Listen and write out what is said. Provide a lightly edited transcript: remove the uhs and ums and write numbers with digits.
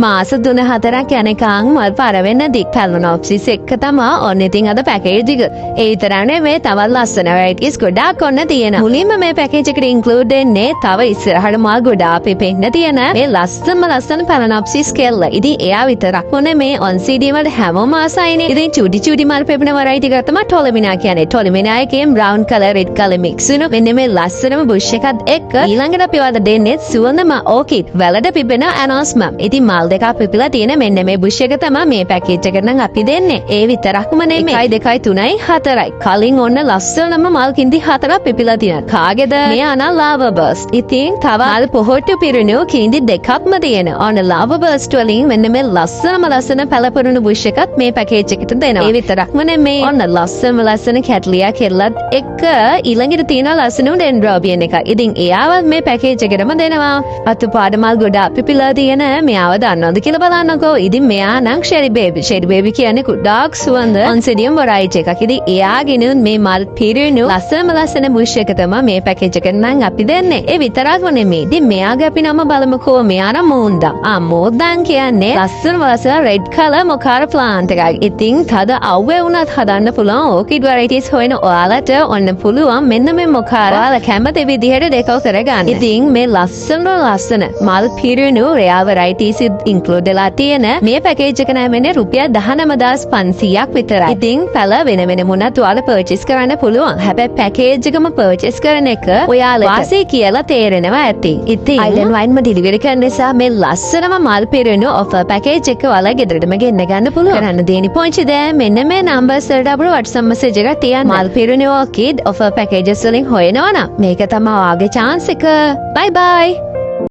මාස 3-4ක් යනකම් මල් පාර වෙන්න දික් පැලනොප්සිස් එක්ක තමා ඔන්න ඉතින් අද පැකේජ් එක. ඒ විතරක් නෙමෙයි තවත් ලස්සන වෙරයිටිස් ගොඩාක් ඔන්න තියෙනවා. මුලින්ම මේ පැකේජ් එකට ඉන්ක්ලූඩ් වෙන්නේ තව ඉස්සරහට මල් ගොඩාක් පිපෙන්න තියෙන මේ ලස්සන පැලනොප්සිස් කෙල්ල. ඉතින් එයා විතරක් නෙමේ ඔන් CD වල හැමෝම ආසයිනේ. ඉතින් චුටි මල් පෙපෙන වෙරයිටි එක තමයි ටොලමිනා කියන්නේ. ටොලමිනා එකේ brown colour red colour mix වෙන මෙන්න මේ ලස්සනම බුෂ් එකත් එක්ක ඊළඟට අපි වල දෙන්නේ සුවඳම ඕකිඩ් වැලට පිපෙන ඇනෝස්මම්. ඉතින් මල් දෙකක් පිපිලා තියෙන මෙන්න මේ බුෂ් එක තමයි මේ පැකේජ් එකට නම් අපි දෙන්නේ. ඒ විතරක්ම නෙමෙයි 1 2 3 4යි. කලින් ඔන්න ලස්සනම මල් කිඳි 4ක් පිපිලා තියෙනවා. කාගේද? මේ අනා ලාවා බර්ස්ට්. ඉතින් තව මල් පොහොට්ටු පිරුණු කිඳි දෙකක්ම තියෙනවා. ඔන්න ලාවා බර්ස්ට් වලින් මෙන්න මේ ලස්සන පැලපුරුණු බුෂ් එකත් මේ පැකේජ් එකට දෙනවා. ඒ විතරක්ම නෙමෙයි ඔන්න ලස්සන කැට්ලියා කෙල්ලත් එක්ක ඊළඟට තියෙන ලස්සන ඩෙන්ඩ්‍රෝබියන් එක. ඉතින් එයාවත් මේ පැකේජ් එකටම දෙනවා. අතු පාට මල් ගොඩාක් පිපිලා තියෙන මෙයාව දන්නවද කියලා බලන්නකෝ. ඉතින් මෙයා නම් ෂෙරි බේබි. ෂෙරි බේබි කියන්නේ ගොඩාක් සුවඳ ඔන්සිඩියම් වෙරයිටි එකක්. ඉතින් එයාගෙනුත් මේ මල් පිරුණු ලස්සන බුෂ් එක තමයි මේ පැකේජ් එකට නම් අපි දෙන්නේ. ඒ විතරක්ම නෙමෙයි. ඉතින් මෙයාගේ අපි නම බලමුකෝ. මෙයා නම් මෝන්දා. මෝන්දාන් කියන්නේ ලස්සන රෙඩ් කලර් මොකාර ප්ලාන්ට් එකක්. ඉතින් තද අවුවේ වුණත් හදන්න පුළුවන් ඕකිඩ් වෙරයිටිස් හොයන ඔයාලට ඔන්න පුළුවන් මෙන්න මේ මොකාර ඔයාලා කැමති විදිහට ඩෙකෝර් කරගන්න. ඉතින් මේ ලස්සන මල් පිරුණු රෙයා වෙරයිටිස් ඉන්ක්ලූඩ් වෙලා තියෙන මේ පැකේජ් එක නැමෙන්නේ රුපියල් 19500ක් විතරයි. ඉතින් පැල වෙන මොනත් ඔයාලා පර්චේස් කරන්න පුළුවන්. හැබැයි පැකේජ් එකම පර්චේස් කරන එක ඔයාලට වාසි කියලා තේරෙනවා ඇති. ඉතින් අයිලන්ඩ් වයින්ම ඩෙලිවරි කරන නිසා මේ ලස්සනම මල් පිරුණු ඔෆර් පැකේජ් එක ඔයාලා ගෙදරටම ගෙන්න ගන්න පුළුවන්. කරන්න දෙන්නේ පොන්චි දැන් මෙන්න මේ නම්බර්ස් වලට අපේ WhatsApp message එකක් තියන්න. මල් පිරුණු ඕකිඩ් ඔෆර් පැකේජස් වලින් හොයනවා නම් මේක තමයි ඔයාගේ chance එක. bye bye